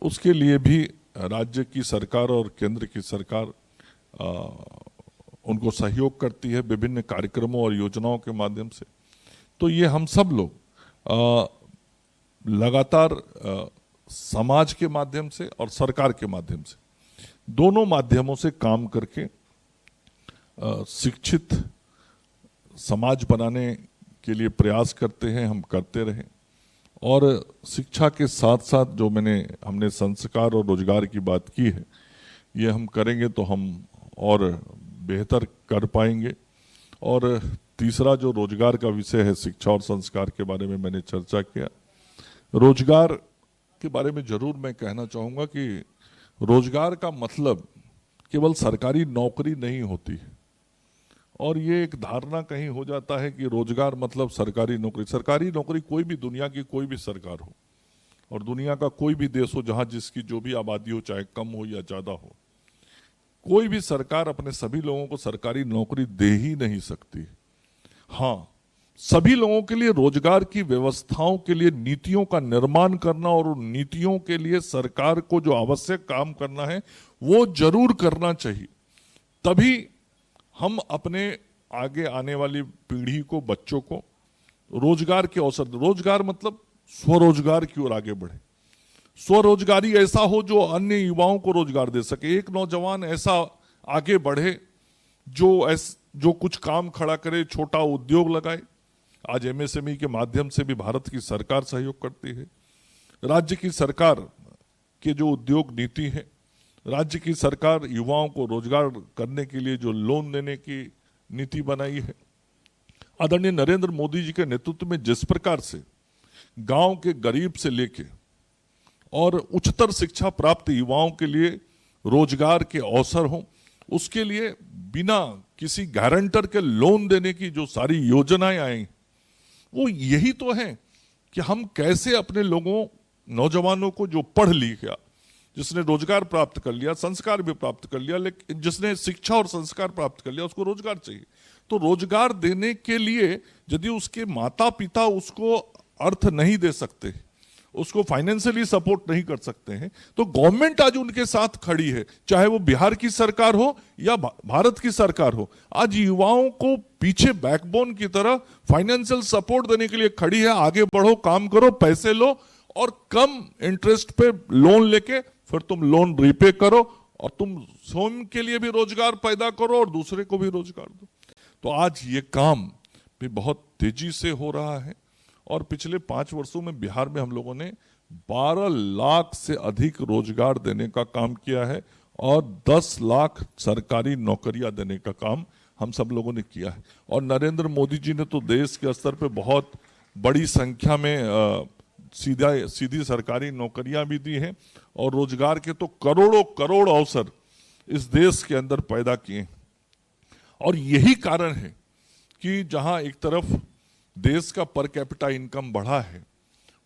Speaker 1: उसके लिए भी राज्य की सरकार और केंद्र की सरकार उनको सहयोग करती है विभिन्न कार्यक्रमों और योजनाओं के माध्यम से। तो ये हम सब लोग लगातार समाज के माध्यम से और सरकार के माध्यम से, दोनों माध्यमों से काम करके शिक्षित समाज बनाने के लिए प्रयास करते हैं, हम करते रहें। और शिक्षा के साथ साथ जो हमने संस्कार और रोजगार की बात की है, ये हम करेंगे तो हम और बेहतर कर पाएंगे। और तीसरा जो रोजगार का विषय है, शिक्षा और संस्कार के बारे में मैंने चर्चा किया। रोजगार के बारे में जरूर मैं कहना चाहूँगा कि रोजगार का मतलब केवल सरकारी नौकरी नहीं होती है। और ये एक धारणा कहीं हो जाता है कि रोजगार मतलब सरकारी नौकरी। सरकारी नौकरी कोई भी, दुनिया की कोई भी सरकार हो और दुनिया का कोई भी देश हो, जहाँ जिसकी जो भी आबादी हो, चाहे कम हो या ज़्यादा हो, कोई भी सरकार अपने सभी लोगों को सरकारी नौकरी दे ही नहीं सकती। हाँ, सभी लोगों के लिए रोजगार की व्यवस्थाओं के लिए नीतियों का निर्माण करना और उन नीतियों के लिए सरकार को जो आवश्यक काम करना है वो जरूर करना चाहिए। तभी हम अपने आगे आने वाली पीढ़ी को, बच्चों को रोजगार के अवसर, रोजगार मतलब स्वरोजगार की ओर आगे बढ़े। स्वरोजगारी ऐसा हो जो अन्य युवाओं को रोजगार दे सके। एक नौजवान ऐसा आगे बढ़े जो कुछ काम खड़ा करे, छोटा उद्योग लगाए। आज एमएसएमई के माध्यम से भी भारत की सरकार सहयोग करती है। राज्य की सरकार के जो उद्योग नीति है, राज्य की सरकार युवाओं को रोजगार करने के लिए जो लोन देने की नीति बनाई है, आदरणीय नरेंद्र मोदी जी के नेतृत्व में जिस प्रकार से गांव के गरीब से लेके और उच्चतर शिक्षा प्राप्त युवाओं के लिए रोजगार के अवसर हों, उसके लिए बिना किसी गारंटर के लोन देने की जो सारी योजनाएं आई, वो यही तो है कि हम कैसे अपने लोगों, नौजवानों को जो पढ़ लिखा, जिसने रोजगार प्राप्त कर लिया, संस्कार भी प्राप्त कर लिया, लेकिन जिसने शिक्षा और संस्कार प्राप्त कर लिया, उसको रोजगार चाहिए। तो रोजगार देने के लिए यदि उसके माता पिता उसको अर्थ नहीं दे सकते, उसको फाइनेंशियली सपोर्ट नहीं कर सकते हैं, तो गवर्नमेंट आज उनके साथ खड़ी है। चाहे वो बिहार की सरकार हो या भारत की सरकार हो, आज युवाओं को पीछे बैकबोन की तरह फाइनेंशियल सपोर्ट देने के लिए खड़ी है। आगे बढ़ो, काम करो, पैसे लो और कम इंटरेस्ट पे लोन लेके फिर तुम लोन रीपे करो और तुम स्वयं के लिए भी रोजगार पैदा करो और दूसरे को भी रोजगार दो। तो आज ये काम भी बहुत तेजी से हो रहा है और पिछले 5 वर्षों में बिहार में हम लोगों ने 12 लाख से अधिक रोजगार देने का काम किया है और 10 लाख सरकारी नौकरियां देने का काम हम सब लोगों ने किया है। और नरेंद्र मोदी जी ने तो देश के स्तर पे बहुत बड़ी संख्या में सीधी सरकारी नौकरियां भी दी हैं और रोजगार के तो करोड़ों करोड़ अवसर इस देश के अंदर पैदा किए हैं। और यही कारण है कि जहां एक तरफ देश का पर कैपिटा इनकम बढ़ा है,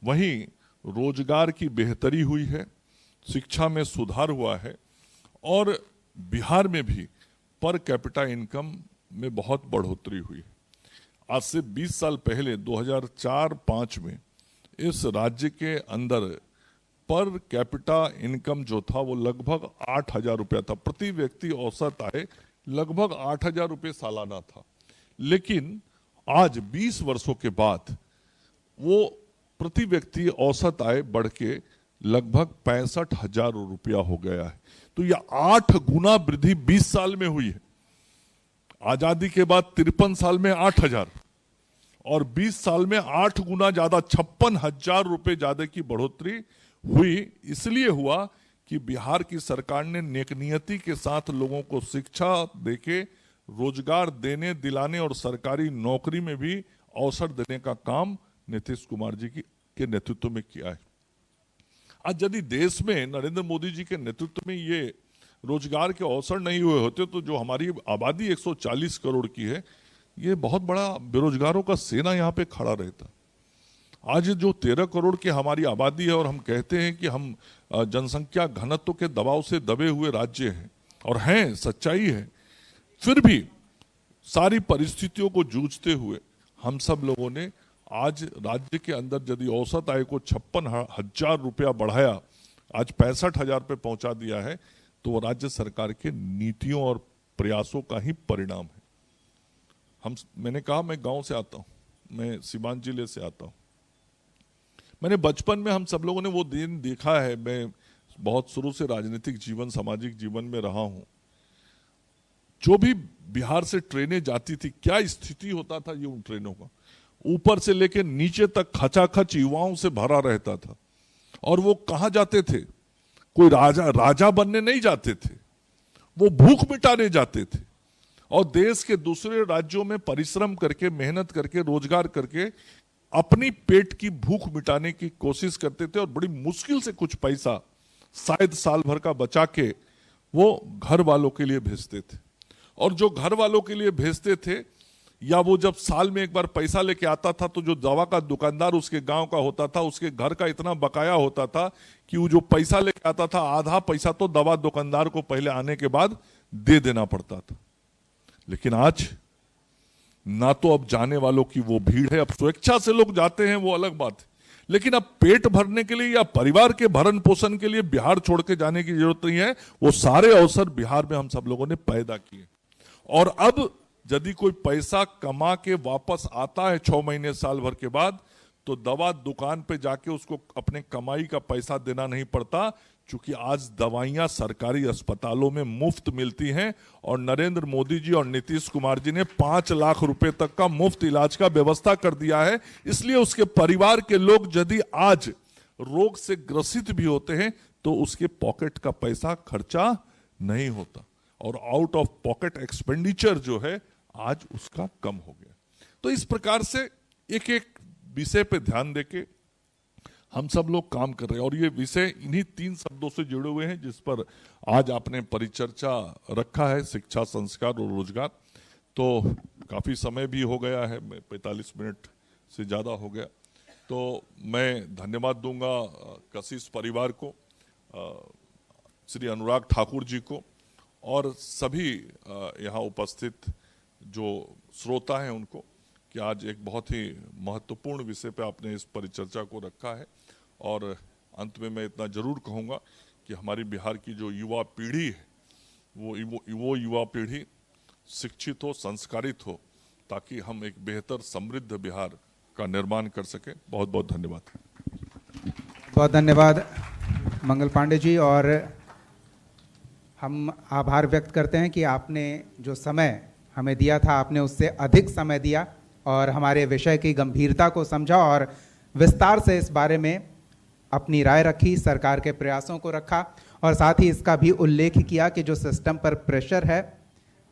Speaker 1: वहीं रोजगार की बेहतरी हुई है, शिक्षा में सुधार हुआ है और बिहार में भी पर कैपिटा इनकम में बहुत बढ़ोतरी हुई है। आज से 20 साल पहले 2004-05 में इस राज्य के अंदर पर कैपिटा इनकम जो था वो लगभग 8,000 रुपया था। प्रति व्यक्ति औसत आय लगभग 8,000 रुपये सालाना था। लेकिन आज 20 वर्षों के बाद वो प्रति व्यक्ति औसत आय बढ़ के लगभग 65,000 रुपया हो गया है। तो यह 8 गुना वृद्धि 20 साल में हुई है। आजादी के बाद 53 साल में 8,000 और 20 साल में 8 गुना ज्यादा 56,000 रुपए ज्यादा की बढ़ोतरी हुई। इसलिए हुआ कि बिहार की सरकार ने नेकनियति के साथ लोगों को शिक्षा देके रोजगार देने दिलाने और सरकारी नौकरी में भी अवसर देने का काम नीतीश कुमार जी के नेतृत्व में किया है। आज यदि देश में नरेंद्र मोदी जी के नेतृत्व में ये रोजगार के अवसर नहीं हुए होते तो जो हमारी आबादी 140 करोड़ की है, ये बहुत बड़ा बेरोजगारों का सेना यहाँ पे खड़ा रहता। आज जो 13 करोड़ की हमारी आबादी है और हम कहते हैं कि हम जनसंख्या घनत्व के दबाव से दबे हुए राज्य हैं और हैं, सच्चाई है, फिर भी सारी परिस्थितियों को जूझते हुए हम सब लोगों ने आज राज्य के अंदर यदि औसत आय को 56,000 रुपया बढ़ाया, आज 65,000 पे पहुंचा दिया है, तो वो राज्य सरकार के नीतियों और प्रयासों का ही परिणाम है। मैंने कहा मैं गांव से आता हूं, मैं सीवान जिले से आता हूं। मैंने बचपन में हम सब लोगों ने वो दिन देखा है। मैं बहुत शुरू से राजनीतिक जीवन, सामाजिक जीवन में रहा हूं। जो भी बिहार से ट्रेनें जाती थी, क्या स्थिति होता था ये उन ट्रेनों का, ऊपर से लेकर नीचे तक खचाखच युवाओं से भरा रहता था। और वो कहां जाते थे? कोई राजा बनने नहीं जाते थे, वो भूख मिटाने जाते थे और देश के दूसरे राज्यों में परिश्रम करके, मेहनत करके, रोजगार करके अपनी पेट की भूख मिटाने की कोशिश करते थे और बड़ी मुश्किल से कुछ पैसा शायद साल भर का बचा के वो घर वालों के लिए भेजते थे। और जो घर वालों के लिए भेजते थे, या वो जब साल में एक बार पैसा लेके आता था तो जो दवा का दुकानदार उसके गांव का होता था, उसके घर का इतना बकाया होता था कि वो जो पैसा लेके आता था, आधा पैसा तो दवा दुकानदार को पहले आने के बाद दे देना पड़ता था। लेकिन आज ना तो अब जाने वालों की वो भीड़ है, अब स्वेच्छा से लोग जाते हैं, वो अलग बात है। लेकिन अब पेट भरने के लिए या परिवार के भरण पोषण के लिए बिहार छोड़ के जाने की जरूरत नहीं है। वो सारे अवसर बिहार में हम सब लोगों ने पैदा किए। और अब यदि कोई पैसा कमा के वापस आता है 6 महीने साल भर के बाद, तो दवा दुकान पे जाके उसको अपने कमाई का पैसा देना नहीं पड़ता, क्योंकि आज दवाइयां सरकारी अस्पतालों में मुफ्त मिलती हैं और नरेंद्र मोदी जी और नीतीश कुमार जी ने 5 लाख रुपए तक का मुफ्त इलाज का व्यवस्था कर दिया है। इसलिए उसके परिवार के लोग यदि आज रोग से ग्रसित भी होते हैं तो उसके पॉकेट का पैसा खर्चा नहीं होता और आउट ऑफ पॉकेट एक्सपेंडिचर जो है आज उसका कम हो गया। तो इस प्रकार से एक एक विषय पे ध्यान देके हम सब लोग काम कर रहे हैं और ये विषय इन्हीं 3 शब्दों से जुड़े हुए हैं जिस पर आज आपने परिचर्चा रखा है, शिक्षा, संस्कार और रोजगार। तो काफी समय भी हो गया है, 45 मिनट से ज्यादा हो गया। तो मैं धन्यवाद दूंगा कशिश परिवार को, श्री अनुराग ठाकुर जी को और सभी यहाँ उपस्थित जो श्रोता हैं उनको, कि आज एक बहुत ही महत्वपूर्ण विषय पे आपने इस परिचर्चा को रखा है। और अंत में मैं इतना जरूर कहूँगा कि हमारी बिहार की जो युवा पीढ़ी है वो युवा पीढ़ी शिक्षित हो, संस्कारित हो, ताकि हम एक बेहतर समृद्ध बिहार का निर्माण कर सकें। बहुत बहुत धन्यवाद।
Speaker 2: बहुत धन्यवाद मंगल पांडे जी। और हम आभार व्यक्त करते हैं कि आपने जो समय हमें दिया था, आपने उससे अधिक समय दिया और हमारे विषय की गंभीरता को समझा और विस्तार से इस बारे में अपनी राय रखी, सरकार के प्रयासों को रखा और साथ ही इसका भी उल्लेख किया कि जो सिस्टम पर प्रेशर है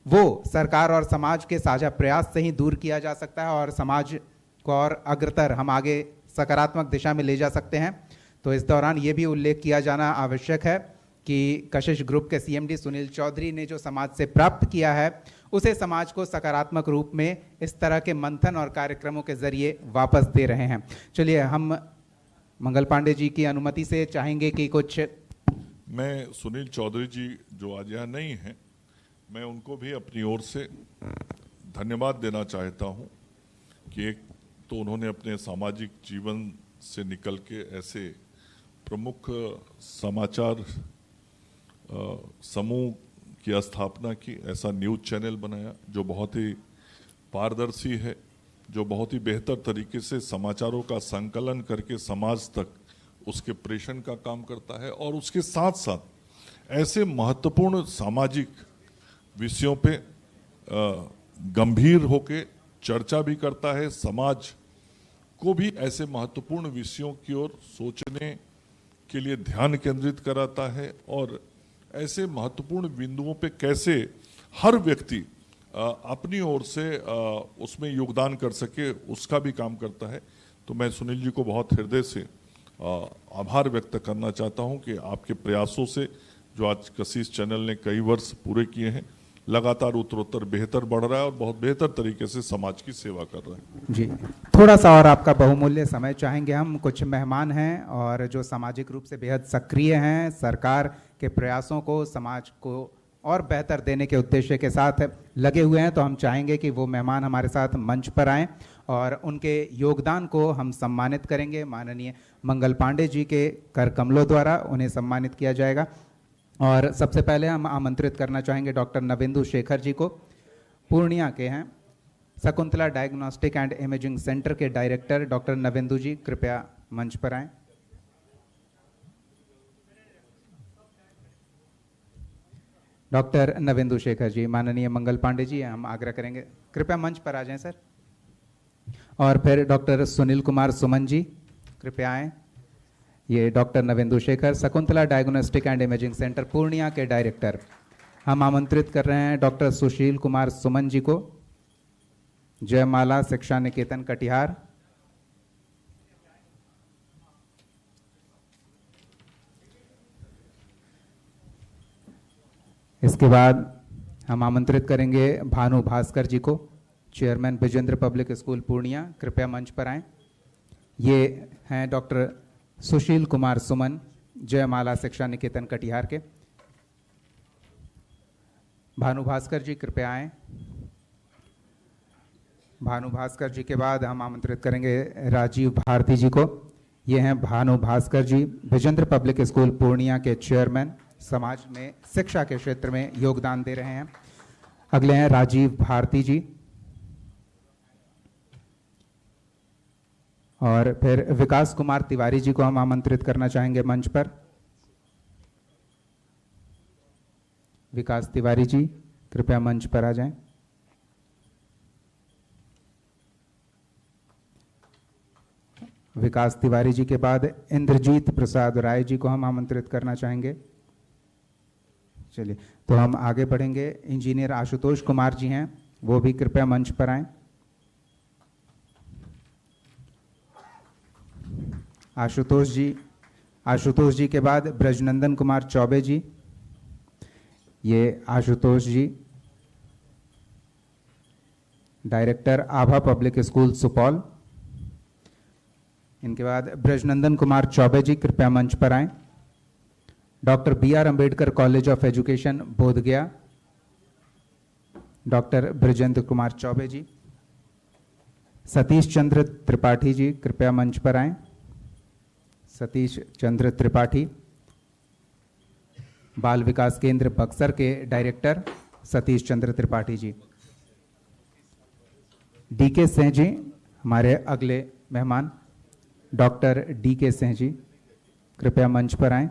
Speaker 2: वो सरकार और समाज के साझा प्रयास से ही दूर किया जा सकता है और समाज को और अग्रतर हम आगे सकारात्मक दिशा में ले जा सकते हैं। तो इस दौरान ये भी उल्लेख किया जाना आवश्यक है कि कशिश ग्रुप के सीएमडी सुनील चौधरी ने जो समाज से प्राप्त किया है उसे समाज को सकारात्मक रूप में इस तरह के मंथन और कार्यक्रमों के जरिए वापस दे रहे हैं। चलिए, हम मंगल पांडे जी की अनुमति से चाहेंगे कि कुछ।
Speaker 1: मैं सुनील चौधरी जी जो आज यहाँ नहीं हैं, मैं उनको भी अपनी ओर से धन्यवाद देना चाहता हूँ कि एक तो उन्होंने अपने सामाजिक जीवन से निकल के ऐसे प्रमुख समाचार समूह की स्थापना की, ऐसा न्यूज़ चैनल बनाया जो बहुत ही पारदर्शी है, जो बहुत ही बेहतर तरीके से समाचारों का संकलन करके समाज तक उसके प्रेषण का काम करता है और उसके साथ साथ ऐसे महत्वपूर्ण सामाजिक विषयों पे गंभीर होके चर्चा भी करता है, समाज को भी ऐसे महत्वपूर्ण विषयों की ओर सोचने के लिए ध्यान केंद्रित कराता है और ऐसे महत्वपूर्ण बिंदुओं पे कैसे हर व्यक्ति अपनी ओर से उसमें योगदान कर सके उसका भी काम करता है। तो मैं सुनील जी को बहुत हृदय से आभार व्यक्त करना चाहता हूं कि आपके प्रयासों से जो आज कशिश चैनल ने कई वर्ष पूरे किए हैं, लगातार उत्तरोत्तर बेहतर बढ़ रहा है और बहुत बेहतर तरीके से समाज की सेवा कर रहा है।
Speaker 2: जी, थोड़ा सा और आपका बहुमूल्य समय चाहेंगे हम। कुछ मेहमान हैं और जो सामाजिक रूप से बेहद सक्रिय हैं, सरकार के प्रयासों को समाज को और बेहतर देने के उद्देश्य के साथ लगे हुए हैं, तो हम चाहेंगे कि वो मेहमान हमारे साथ मंच पर आएँ और उनके योगदान को हम सम्मानित करेंगे। माननीय मंगल पांडे जी के कर कमलों द्वारा उन्हें सम्मानित किया जाएगा और सबसे पहले हम आमंत्रित करना चाहेंगे डॉक्टर नवेंदु शेखर जी को। पूर्णिया के हैं, Shakuntala diagnostic and imaging centre के डायरेक्टर डॉक्टर नवेंदु जी कृपया मंच पर आएं। डॉक्टर नवेंदु शेखर जी, माननीय मंगल पांडे जी, हम आग्रह करेंगे कृपया मंच पर आ जाएं सर। और फिर डॉक्टर सुनील कुमार सुमन जी कृपया आएं। ये doctor Navendu Shekhar, Shakuntala diagnostic and imaging centre Purnia के डायरेक्टर। हम आमंत्रित कर रहे हैं डॉक्टर सुशील कुमार सुमन जी को, जयमाला शिक्षा निकेतन कटिहार। इसके बाद हम आमंत्रित करेंगे भानु भास्कर जी को, chairman Vijendra public school Purnia, कृपया मंच पर आएं। ये हैं डॉक्टर सुशील कुमार सुमन, जयमाला शिक्षा निकेतन कटिहार के। भानु भास्कर जी कृपया आएं। भानु भास्कर जी के बाद हम आमंत्रित करेंगे राजीव भारती जी को। ये हैं भानु भास्कर जी, विजेंद्र पब्लिक स्कूल पूर्णिया के चेयरमैन, समाज में शिक्षा के क्षेत्र में योगदान दे रहे हैं। अगले हैं राजीव भारती जी और फिर विकास कुमार तिवारी जी को हम आमंत्रित करना चाहेंगे मंच पर। विकास तिवारी जी कृपया मंच पर आ जाएं। विकास तिवारी जी के बाद इंद्रजीत प्रसाद राय जी को हम आमंत्रित करना चाहेंगे। चलिए, तो हम आगे बढ़ेंगे। इंजीनियर आशुतोष कुमार जी हैं, वो भी कृपया मंच पर आएं। आशुतोष जी के बाद ब्रजनंदन कुमार चौबे जी। ये आशुतोष जी डायरेक्टर आभा पब्लिक स्कूल सुपौल। इनके बाद ब्रजनंदन कुमार चौबे जी कृपया मंच पर आएं। Doctor BR Ambedkar college of education Bodhgaya, doctor Brajendra Kumar Choubey ji. Satish Chandra Tripathi ji कृपया मंच पर आएं। सतीश चंद्र त्रिपाठी, बाल विकास केंद्र बक्सर के डायरेक्टर सतीश चंद्र त्रिपाठी जी। DK सिंह जी हमारे अगले मेहमान, डॉक्टर DK सिंह जी कृपया मंच पर आएं।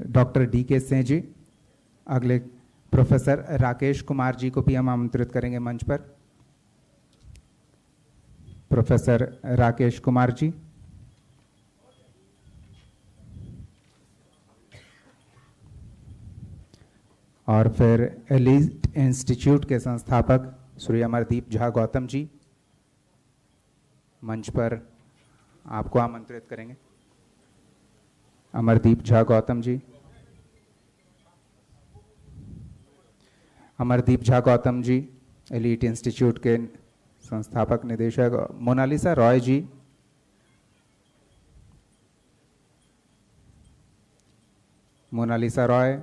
Speaker 2: Doctor DK. सिंह जी, अगले प्रोफेसर राकेश कुमार जी को भी हम आमंत्रित करेंगे मंच पर। प्रोफेसर राकेश कुमार जी, और फिर एलीट इंस्टीट्यूट के संस्थापक श्री अमरदीप झा गौतम जी मंच पर आपको आमंत्रित करेंगे। अमरदीप झा गौतम जी, अमरदीप झा गौतम जी, एलीट इंस्टीट्यूट के संस्थापक निदेशक। मोनालिसा रॉय जी, मोनालिसा रॉय,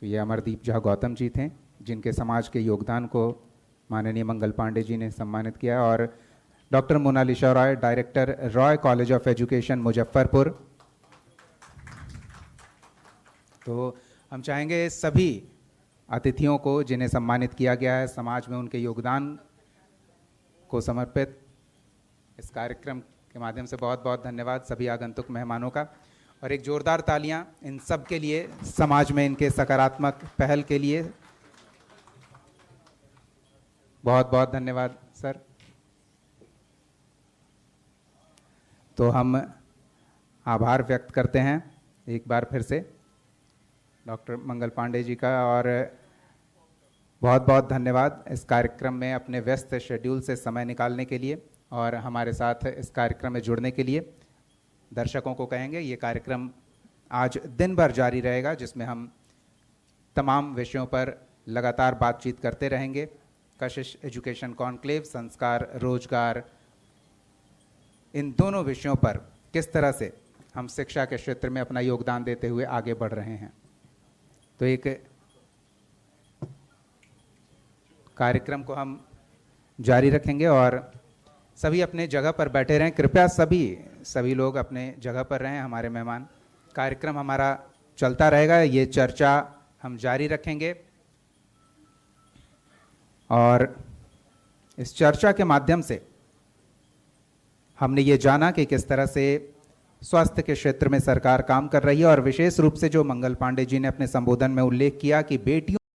Speaker 2: तो ये अमरदीप झा गौतम जी थे जिनके समाज के योगदान को माननीय मंगल पांडे जी ने सम्मानित किया। और doctor Monalisa Roy, director Roy college of education Muzaffarpur. तो हम चाहेंगे सभी अतिथियों को जिन्हें सम्मानित किया गया है समाज में उनके योगदान को समर्पित इस कार्यक्रम के माध्यम से बहुत बहुत धन्यवाद सभी आगंतुक मेहमानों का, और एक जोरदार तालियां इन सब के लिए, समाज में इनके सकारात्मक पहल के लिए। बहुत बहुत धन्यवाद सर। तो हम आभार व्यक्त करते हैं एक बार फिर से डॉक्टर मंगल पांडे जी का, और बहुत बहुत धन्यवाद इस कार्यक्रम में अपने व्यस्त शेड्यूल से समय निकालने के लिए और हमारे साथ इस कार्यक्रम में जुड़ने के लिए। दर्शकों को कहेंगे ये कार्यक्रम आज दिन भर जारी रहेगा, जिसमें हम तमाम विषयों पर लगातार बातचीत करते रहेंगे। कशिश एजुकेशन कॉन्क्लेव, संस्कार, रोजगार, इन दोनों विषयों पर किस तरह से हम शिक्षा के क्षेत्र में अपना योगदान देते हुए आगे बढ़ रहे हैं। तो एक कार्यक्रम को हम जारी रखेंगे और सभी अपने जगह पर बैठे रहें। कृपया सभी लोग अपने जगह पर रहें। हमारे मेहमान, कार्यक्रम हमारा चलता रहेगा, ये चर्चा हम जारी रखेंगे और इस चर्चा के माध्यम से हमने ये जाना कि किस तरह से स्वास्थ्य के क्षेत्र में सरकार काम कर रही है, और विशेष रूप से जो मंगल पांडे जी ने अपने संबोधन में उल्लेख किया कि बेटियों